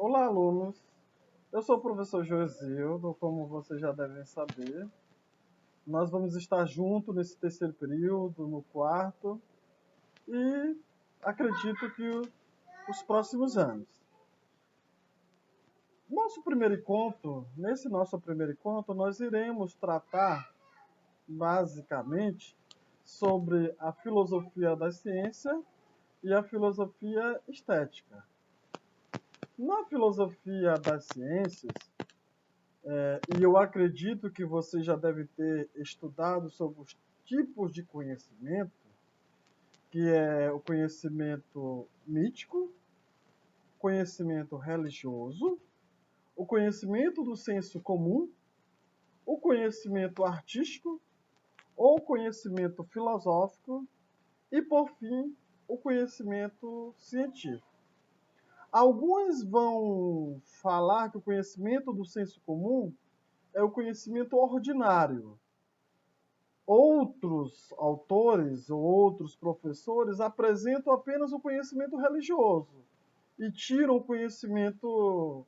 Olá, alunos. Eu sou o professor Joesildo, como vocês já devem saber. Nós vamos estar juntos nesse terceiro período, no quarto, e acredito que os próximos anos. Nesse nosso primeiro encontro, nós iremos tratar, basicamente, sobre a filosofia da ciência e a filosofia estética. Na filosofia das ciências, e eu acredito que você já deve ter estudado sobre os tipos de conhecimento, que é o conhecimento mítico, conhecimento religioso, o conhecimento do senso comum, o conhecimento artístico, ou conhecimento filosófico e, por fim, o conhecimento científico. Alguns vão falar que o conhecimento do senso comum é o conhecimento ordinário. Outros autores ou outros professores apresentam apenas o conhecimento religioso e tiram o conhecimento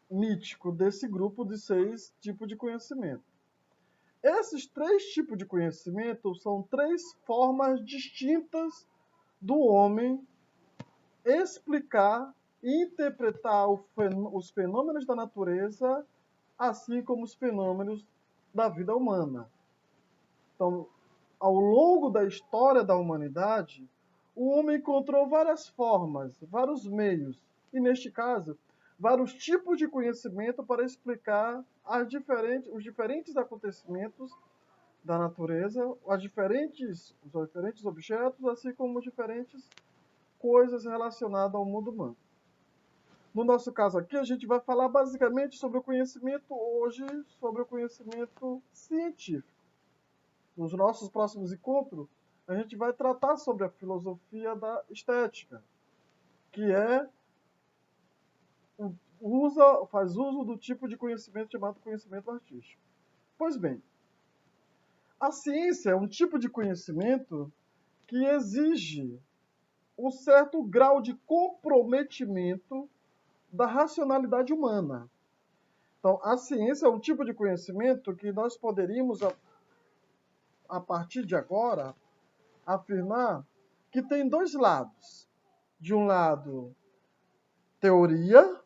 mítico desse grupo de 6 tipos de conhecimento. Esses 3 tipos de conhecimento são 3 formas distintas do homem explicar e interpretar os fenômenos da natureza, assim como os fenômenos da vida humana. Então, ao longo da história da humanidade, o homem encontrou várias formas, vários meios, e neste caso, vários tipos de conhecimento para explicar os diferentes acontecimentos da natureza, os diferentes objetos, assim como as diferentes coisas relacionadas ao mundo humano. No nosso caso aqui, a gente vai falar basicamente sobre o conhecimento hoje, sobre o conhecimento científico. Nos nossos próximos encontros, a gente vai tratar sobre a filosofia da estética, que faz uso do tipo de conhecimento chamado conhecimento artístico. Pois bem, a ciência é um tipo de conhecimento que exige um certo grau de comprometimento da racionalidade humana. Então, a ciência é um tipo de conhecimento que nós poderíamos, a partir de agora, afirmar que tem 2 lados. De um lado, teoria,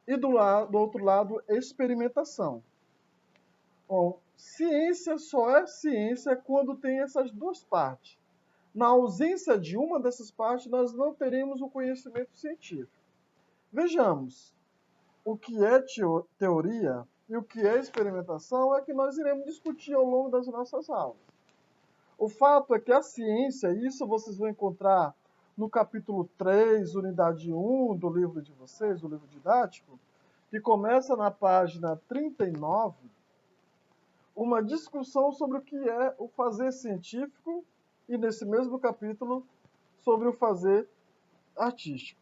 e do outro lado, experimentação. Bom, ciência só é ciência quando tem essas 2 partes. Na ausência de uma dessas partes, nós não teremos o conhecimento científico. Vejamos, o que é teoria e o que é experimentação é que nós iremos discutir ao longo das nossas aulas. O fato é que a ciência, isso vocês vão encontrar no capítulo 3, unidade 1 do livro de vocês, o livro didático, que começa na página 39, uma discussão sobre o que é o fazer científico e, nesse mesmo capítulo, sobre o fazer artístico.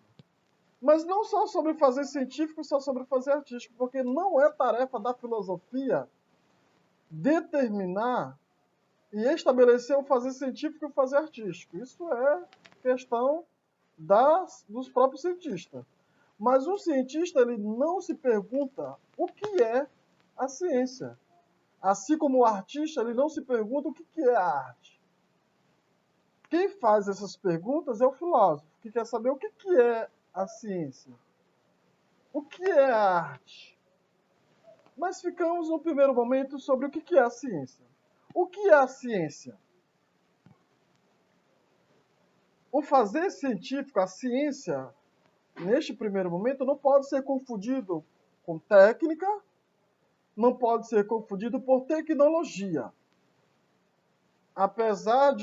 Mas não só sobre o fazer científico, só sobre o fazer artístico, porque não é tarefa da filosofia determinar e estabelecer o fazer científico e o fazer artístico. Isso é questão dos próprios cientistas. Mas o cientista ele não se pergunta o que é a ciência. Assim como o artista ele não se pergunta o que é a arte. Quem faz essas perguntas é o filósofo, que quer saber o que é a ciência. O que é a arte? Mas ficamos no primeiro momento sobre o que é a ciência. O que é a ciência? O fazer científico, a ciência, neste primeiro momento, não pode ser confundido com técnica, não pode ser confundido por tecnologia. Apesar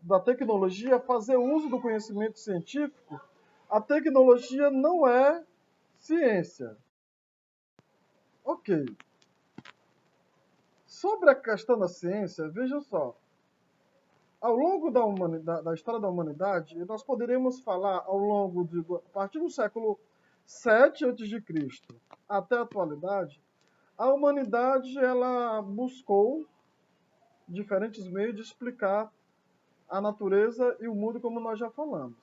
da tecnologia fazer uso do conhecimento científico, a tecnologia não é ciência. Ok. Sobre a questão da ciência, veja só. Ao longo da história da humanidade, nós poderíamos falar a partir do século 7 a.C. até a atualidade, a humanidade ela buscou diferentes meios de explicar a natureza e o mundo, como nós já falamos.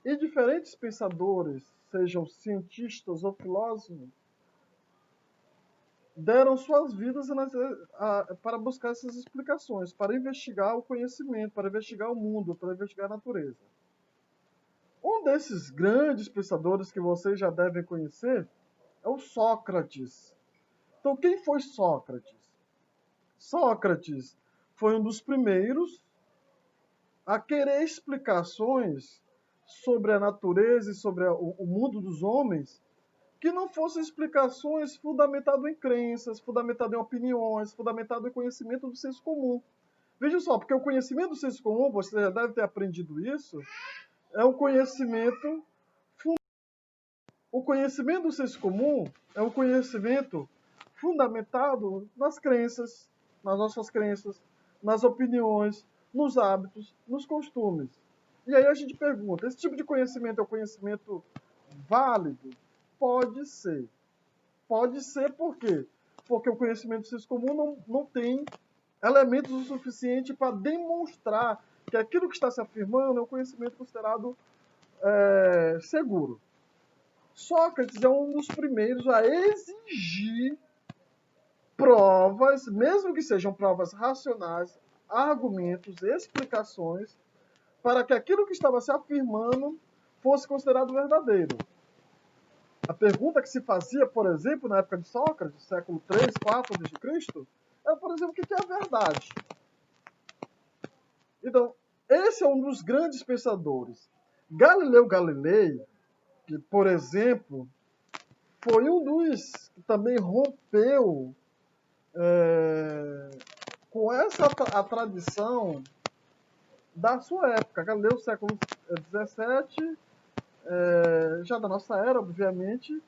E diferentes pensadores, sejam cientistas ou filósofos, deram suas vidas para buscar essas explicações, para investigar o conhecimento, para investigar o mundo, para investigar a natureza. Um desses grandes pensadores que vocês já devem conhecer é o Sócrates. Então, quem foi Sócrates? Sócrates foi um dos primeiros a querer explicações sobre a natureza e sobre o mundo dos homens que não fossem explicações fundamentadas em crenças, fundamentadas em opiniões, fundamentadas em conhecimento do senso comum. Veja só, porque o conhecimento do senso comum, você já deve ter aprendido isso, é um conhecimento. O conhecimento do senso comum é um conhecimento fundamentado nas nossas crenças, nas opiniões, nos hábitos, nos costumes. E aí a gente pergunta, esse tipo de conhecimento é um conhecimento válido? Pode ser. Pode ser por quê? Porque o conhecimento do senso comum não tem elementos o suficiente para demonstrar que aquilo que está se afirmando é um conhecimento considerado seguro. Sócrates é um dos primeiros a exigir provas, mesmo que sejam provas racionais, argumentos, explicações, para que aquilo que estava se afirmando fosse considerado verdadeiro. A pergunta que se fazia, por exemplo, na época de Sócrates, século 3, 4 a.C., era, por exemplo, o que é a verdade? Então, esse é um dos grandes pensadores. Galileu Galilei, que, por exemplo, foi um dos que também rompeu com a tradição da sua época. Galileu, século XVII, já da nossa era, obviamente.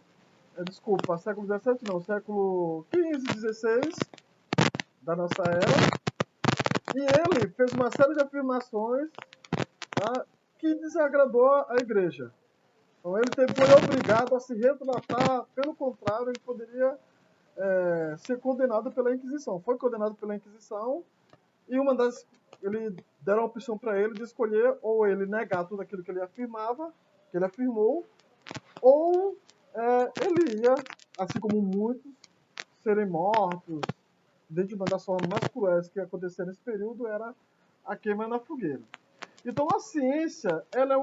Desculpa, século XVII não, século XV, XVI da nossa era. E ele fez uma série de afirmações, tá, que desagradou a igreja. Então ele foi obrigado a se retratar, pelo contrário, ele poderia ser condenado pela Inquisição. Foi condenado pela Inquisição e ele deram a opção para ele de escolher ou ele negar tudo aquilo que ele afirmava, que ele afirmou, ou ele ia, assim como muitos, serem mortos. Dentro de uma das formas mais cruéis que ia acontecer nesse período era a queima na fogueira. Então a ciência, ela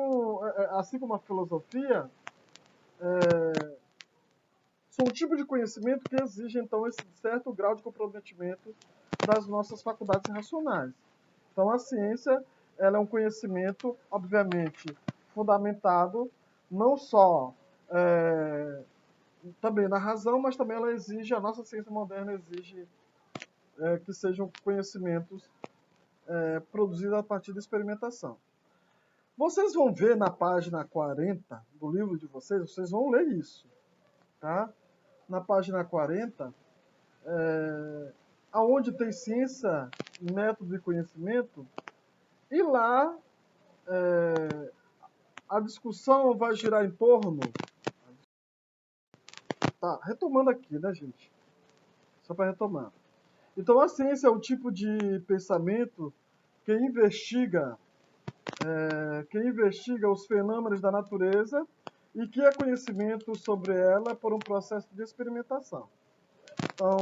assim como a filosofia, são um tipo de conhecimento que exige, então, esse certo grau de comprometimento das nossas faculdades racionais. Então, a ciência, ela é um conhecimento, obviamente, fundamentado não só também na razão, mas também ela exige, a nossa ciência moderna exige que sejam conhecimentos produzidos a partir da experimentação. Vocês vão ver na página 40 do livro de vocês vão ler isso, tá? Na página 40, aonde tem ciência, método e conhecimento, e lá a discussão vai girar em torno... Tá, retomando aqui, né, gente? Só para retomar. Então, a ciência é um tipo de pensamento que investiga os fenômenos da natureza e que é conhecimento sobre ela por um processo de experimentação. Então,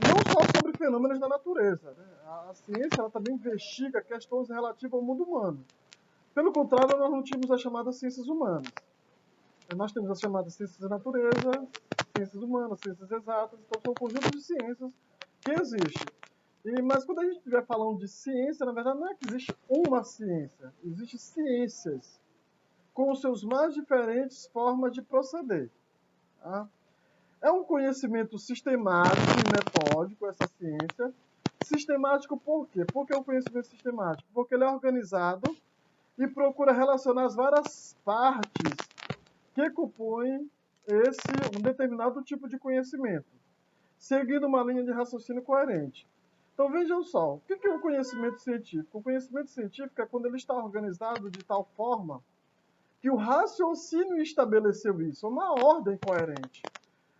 não só sobre fenômenos da natureza, né? A ciência ela também investiga questões relativas ao mundo humano. Pelo contrário, nós não tínhamos as chamadas ciências humanas. Nós temos as chamadas ciências da natureza, ciências humanas, ciências exatas, então são um conjunto de ciências que existem. Mas quando a gente estiver falando de ciência, na verdade não é que existe uma ciência, existem ciências com os seus mais diferentes formas de proceder. Tá? É um conhecimento sistemático e metódico, essa ciência. Sistemático por quê? Por que é um conhecimento sistemático? Porque ele é organizado e procura relacionar as várias partes que compõem um determinado tipo de conhecimento, seguindo uma linha de raciocínio coerente. Então vejam só, o que é o conhecimento científico? O conhecimento científico é quando ele está organizado de tal forma que o raciocínio estabeleceu isso, uma ordem coerente.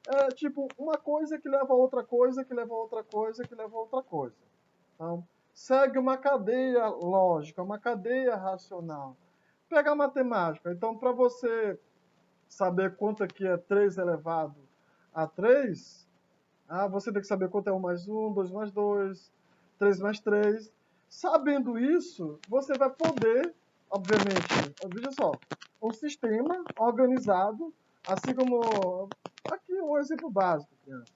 É tipo uma coisa que leva a outra coisa, que leva a outra coisa, que leva a outra coisa. Então, segue uma cadeia lógica, uma cadeia racional. Pegar matemática. Então, para você saber quanto aqui é 3 elevado a 3, você tem que saber quanto é 1 mais 1, 2 mais 2, 3 mais 3. Sabendo isso, você vai poder, obviamente, veja só, um sistema organizado, assim como... Aqui um exemplo básico, crianças.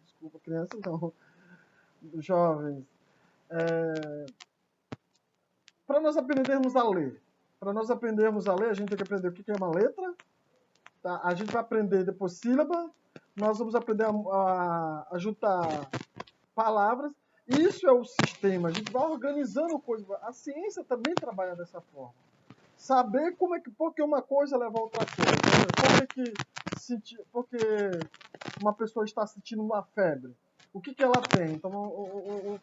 Desculpa, crianças não, jovens. Para nós aprendermos a ler. Para nós aprendermos a ler, a gente tem que aprender o que é uma letra. Tá? A gente vai aprender depois sílaba. Nós vamos aprender a juntar palavras. Isso é o sistema. A gente vai organizando coisas. A ciência também trabalha dessa forma. Saber como é que, porque uma coisa leva a outra coisa. Porque uma pessoa está sentindo uma febre. O que ela tem? Então, o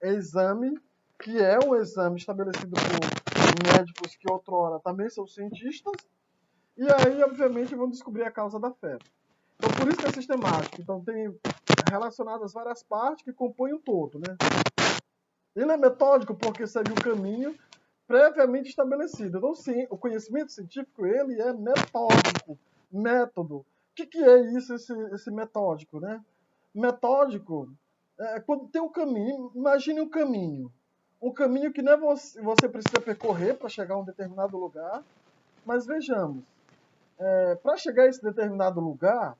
exame, que é um exame estabelecido por médicos que outrora também são cientistas, e aí, obviamente, vão descobrir a causa da febre. Então, por isso que é sistemático. Então, tem relacionadas várias partes que compõem o todo, né? Ele é metódico porque segue o caminho previamente estabelecido. Então, sim, o conhecimento científico, ele é metódico, método. O que é isso, esse metódico, né? Metódico é quando tem um caminho, imagine um caminho. Um caminho que não é você precisa percorrer para chegar a um determinado lugar, mas vejamos, para chegar a esse determinado lugar,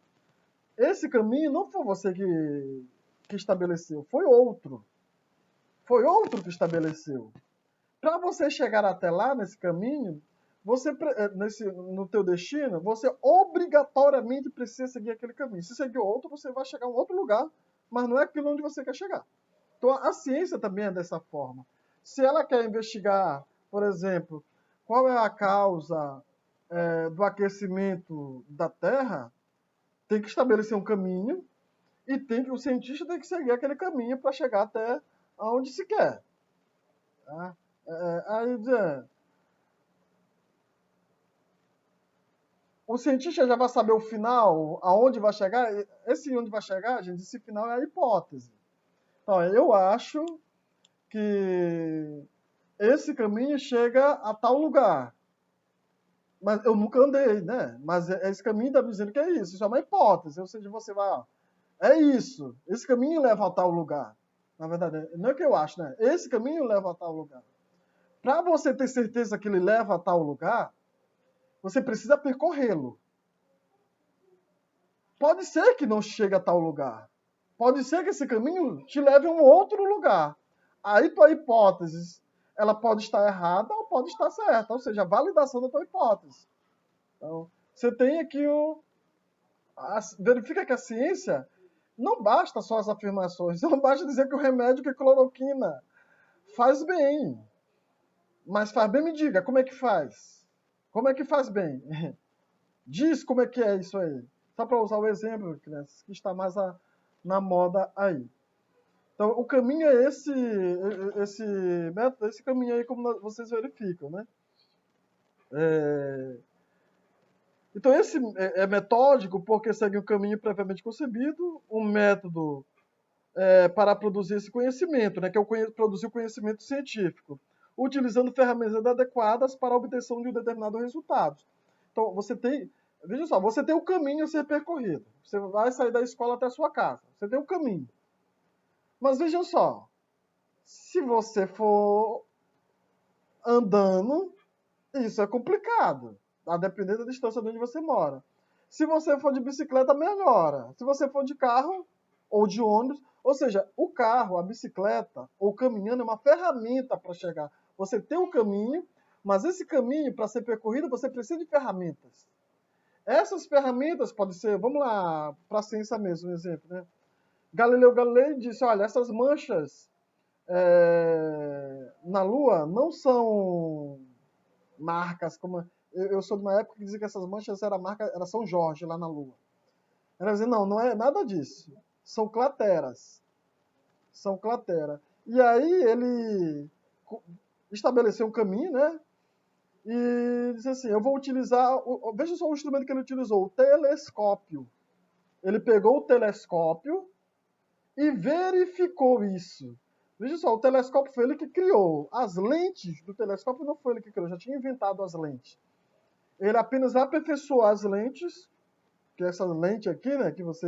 esse caminho não foi você que estabeleceu, foi outro. Foi outro que estabeleceu. Para você chegar até lá, nesse caminho, no teu destino, você obrigatoriamente precisa seguir aquele caminho. Se seguir outro, você vai chegar a um outro lugar, mas não é aquilo onde você quer chegar. Então, a ciência também é dessa forma. Se ela quer investigar, por exemplo, qual é a causa do aquecimento da Terra, tem que estabelecer um caminho e o cientista tem que seguir aquele caminho para chegar até onde se quer. Tá? Aí, o cientista já vai saber o final, aonde vai chegar. Esse onde vai chegar, gente, esse final é a hipótese. Então, eu acho que esse caminho chega a tal lugar. Mas eu nunca andei, né? Mas esse caminho está me dizendo que é isso. Isso é uma hipótese. Ou seja, você vai, é isso. Esse caminho leva a tal lugar. Na verdade, não é o que eu acho, né? Esse caminho leva a tal lugar. Para você ter certeza que ele leva a tal lugar, você precisa percorrê-lo. Pode ser que não chegue a tal lugar. Pode ser que esse caminho te leve a um outro lugar. Aí tua hipótese, ela pode estar errada ou pode estar certa. Ou seja, a validação da tua hipótese. Então, você tem aqui verifica que a ciência não basta só as afirmações. Não basta dizer que o remédio que é cloroquina faz bem. Mas faz bem, me diga, como é que faz? Como é que faz bem? Diz como é que é isso aí. Só para usar o exemplo, crianças, que está mais na moda aí. Então, o caminho é esse método, esse caminho aí, como vocês verificam, né? Então, esse é metódico porque segue um caminho previamente concebido, um método para produzir esse conhecimento, né? Que é produzir o conhecimento científico, utilizando ferramentas adequadas para a obtenção de um determinado resultado. Então, veja só, você tem o caminho a ser percorrido. Você vai sair da escola até a sua casa. Você tem o caminho. Mas veja só, se você for andando, isso é complicado, a depender da distância de onde você mora. Se você for de bicicleta, melhora. Se você for de carro ou de ônibus, ou seja, o carro, a bicicleta ou caminhando é uma ferramenta para chegar. Você tem um caminho, mas esse caminho, para ser percorrido, você precisa de ferramentas. Essas ferramentas podem ser, vamos lá, para a ciência mesmo, um exemplo, né? Galileu Galilei disse, olha, essas manchas na Lua não são marcas como... Eu sou de uma época que dizia que essas manchas era São Jorge lá na Lua. Ela dizia, não é nada disso. São crateras. São crateras. E aí ele estabeleceu um caminho, né? E disse assim, eu vou utilizar... Veja só o instrumento que ele utilizou, o telescópio. Ele pegou o telescópio e verificou isso. Veja só, o telescópio foi ele que criou. As lentes do telescópio não foi ele que criou, já tinha inventado as lentes. Ele apenas aperfeiçoou as lentes, que é essa lente aqui, né, que você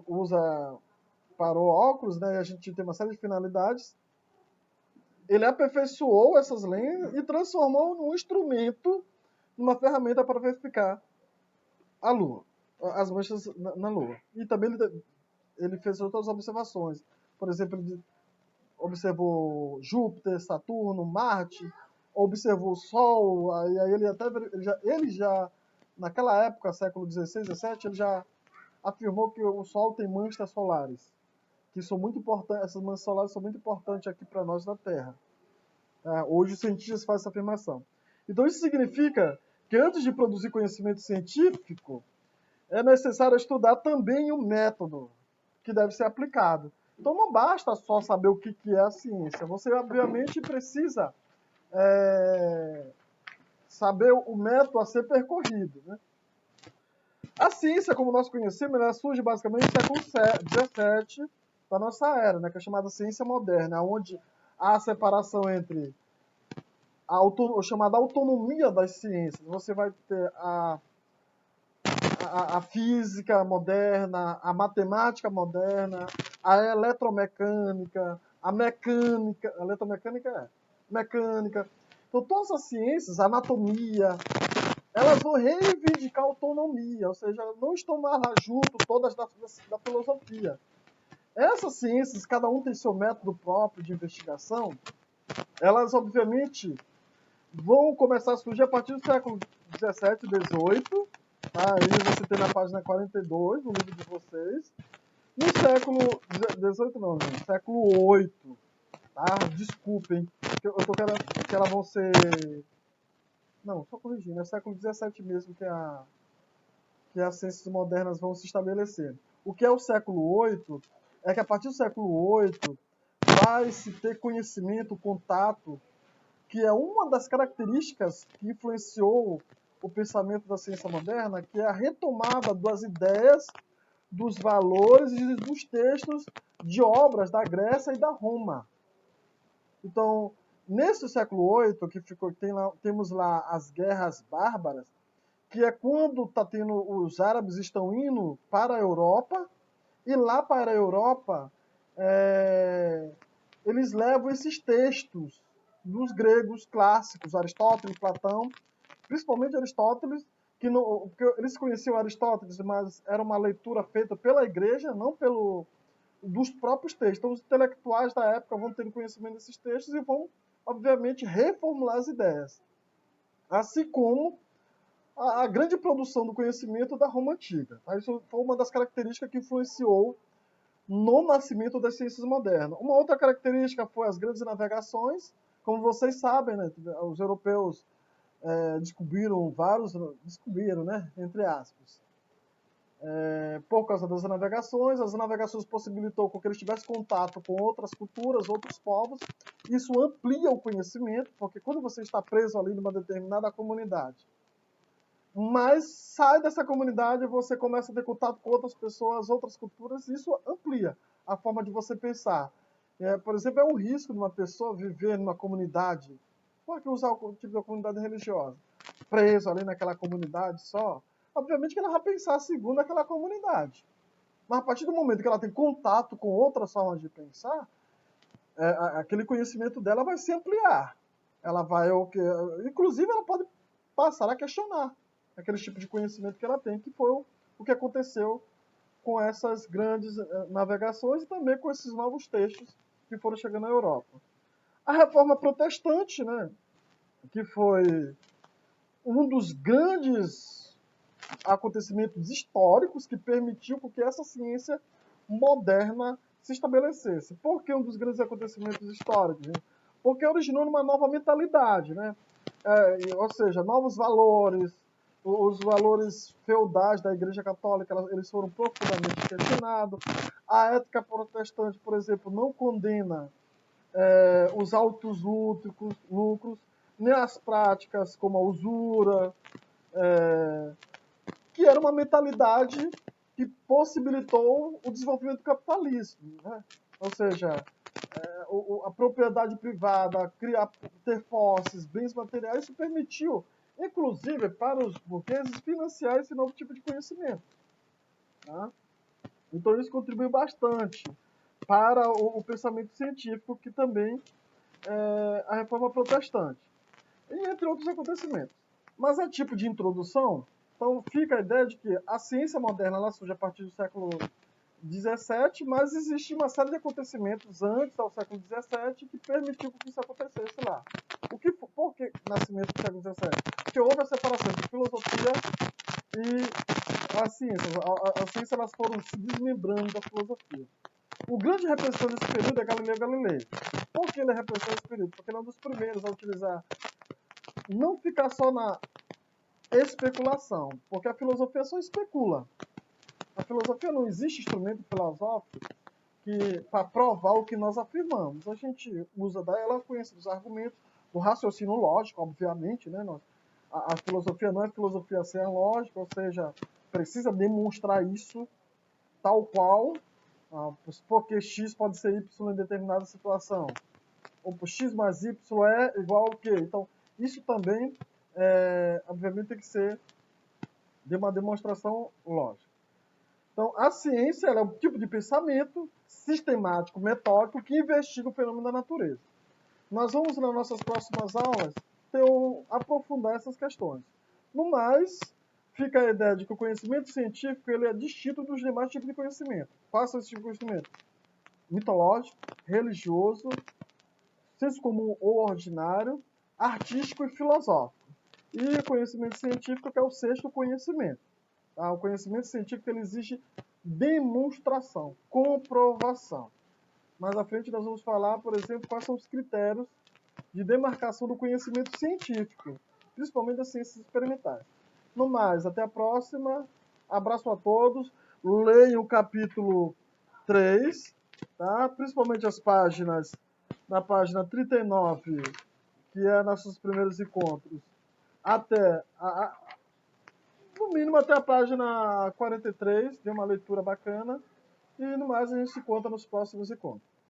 usa para o óculos, né, e a gente tem uma série de finalidades. Ele aperfeiçoou essas lentes e transformou num instrumento, numa ferramenta para verificar a Lua, as manchas na Lua. E também ele fez outras observações. Por exemplo, ele observou Júpiter, Saturno, Marte, observou o Sol, aí ele já, naquela época, século XVI, XVII, ele já afirmou que o Sol tem manchas solares, que são muito importantes, essas manchas solares são muito importantes aqui para nós na Terra. Hoje os cientistas fazem essa afirmação. Então isso significa que antes de produzir conhecimento científico, é necessário estudar também o método que deve ser aplicado. Então não basta só saber o que é a ciência, você obviamente precisa saber o método a ser percorrido. Né? A ciência, como nós conhecemos, ela surge basicamente no século XVII da nossa era, né, que é chamada ciência moderna, onde há a separação entre a chamada autonomia das ciências. Você vai ter a física moderna, a matemática moderna, a eletromecânica, a mecânica, a eletromecânica mecânica. Então todas as ciências, a anatomia, elas vão reivindicar autonomia, ou seja, não estão mais lá junto todas da filosofia. Essas ciências, cada um tem seu método próprio de investigação, elas obviamente vão começar a surgir a partir do século XVII, XVIII, tá? Aí você tem na página 42 do livro de vocês. No século XVIII não, gente, século VIII, tá? Desculpem, eu tô querendo que elas vão ser... Não, só corrigindo, é século XVII mesmo que as ciências modernas vão se estabelecer. O que é o século VIII é que a partir do século VIII vai se ter conhecimento, contato, que é uma das características que influenciou o pensamento da ciência moderna, que é a retomada das ideias, dos valores e dos textos de obras da Grécia e da Roma. Então, nesse século VIII, temos lá as guerras bárbaras, que é quando os árabes estão indo para a Europa, e lá para a Europa eles levam esses textos dos gregos clássicos, Aristóteles, Platão, principalmente Aristóteles, porque eles conheciam Aristóteles, mas era uma leitura feita pela igreja, não dos próprios textos. Então, os intelectuais da época vão ter conhecimento desses textos e vão, obviamente, reformular as ideias. Assim como a grande produção do conhecimento da Roma Antiga. Isso foi uma das características que influenciou no nascimento das ciências modernas. Uma outra característica foi as grandes navegações. Como vocês sabem, né, os europeus descobriram, né, entre aspas, por causa das navegações. As navegações possibilitou que eles tivessem contato com outras culturas, outros povos. Isso amplia o conhecimento, porque quando você está preso ali numa determinada comunidade, mas sai dessa comunidade e você começa a ter contato com outras pessoas, outras culturas, e isso amplia a forma de você pensar. Por exemplo, é um risco de uma pessoa viver numa comunidade, pode usar o tipo de comunidade religiosa, preso ali naquela comunidade só, obviamente que ela vai pensar segundo aquela comunidade. Mas a partir do momento que ela tem contato com outras formas de pensar, aquele conhecimento dela vai se ampliar. Ela vai, inclusive, ela pode passar a questionar aquele tipo de conhecimento que ela tem, que foi o que aconteceu com essas grandes navegações e também com esses novos textos que foram chegando à Europa. A Reforma Protestante, né, que foi um dos grandes acontecimentos históricos que permitiu que essa ciência moderna se estabelecesse. Por que um dos grandes acontecimentos históricos? Né? Porque originou uma nova mentalidade, né? Ou seja, novos valores, os valores feudais da Igreja Católica, eles foram profundamente questionados. A ética protestante, por exemplo, não condena os altos lucros, nem as práticas como a usura, que era uma mentalidade que possibilitou o desenvolvimento do capitalismo. Né? ou seja, a propriedade privada, ter posses, bens materiais, isso permitiu, inclusive, para os burgueses, financiar esse novo tipo de conhecimento. Tá? Então, isso contribuiu bastante para o pensamento científico, que também é a reforma protestante, e entre outros acontecimentos. Mas a tipo de introdução, então fica a ideia de que a ciência moderna ela surge a partir do século XVII, mas existe uma série de acontecimentos antes ao século XVII que permitiu que isso acontecesse lá. Por que nascimento do século XVII? Porque houve a separação entre filosofia e a ciência. As ciências elas foram se desmembrando da filosofia. O grande representante desse período é Galileu Galilei. Por que ele é representante desse período? Porque ele é um dos primeiros a utilizar, não ficar só na especulação, porque a filosofia só especula. A filosofia não existe instrumento filosófico para provar o que nós afirmamos. A gente usa dela, conhece dos argumentos, do raciocínio lógico, obviamente, né? A filosofia não é filosofia sem a lógica, ou seja, precisa demonstrar isso tal qual, porque x pode ser y em determinada situação, ou x mais y é igual ao quê? Então, isso também, obviamente, tem que ser de uma demonstração lógica. Então, a ciência ela é um tipo de pensamento sistemático, metódico, que investiga o fenômeno da natureza. Nós vamos, nas nossas próximas aulas, aprofundar essas questões. No mais, fica a ideia de que o conhecimento científico ele é distinto dos demais tipos de conhecimento. Quais são esses tipos de conhecimento? Mitológico, religioso, senso comum ou ordinário, artístico e filosófico. E o conhecimento científico que é o sexto conhecimento. O conhecimento científico ele exige demonstração, comprovação. Mais à frente nós vamos falar, por exemplo, quais são os critérios de demarcação do conhecimento científico, principalmente das ciências experimentais. No mais, até a próxima. Abraço a todos. Leiam o capítulo 3, tá? Principalmente as páginas, na página 39, que é nossos primeiros encontros, até no mínimo até a página 43, de uma leitura bacana. E no mais a gente se encontra nos próximos encontros.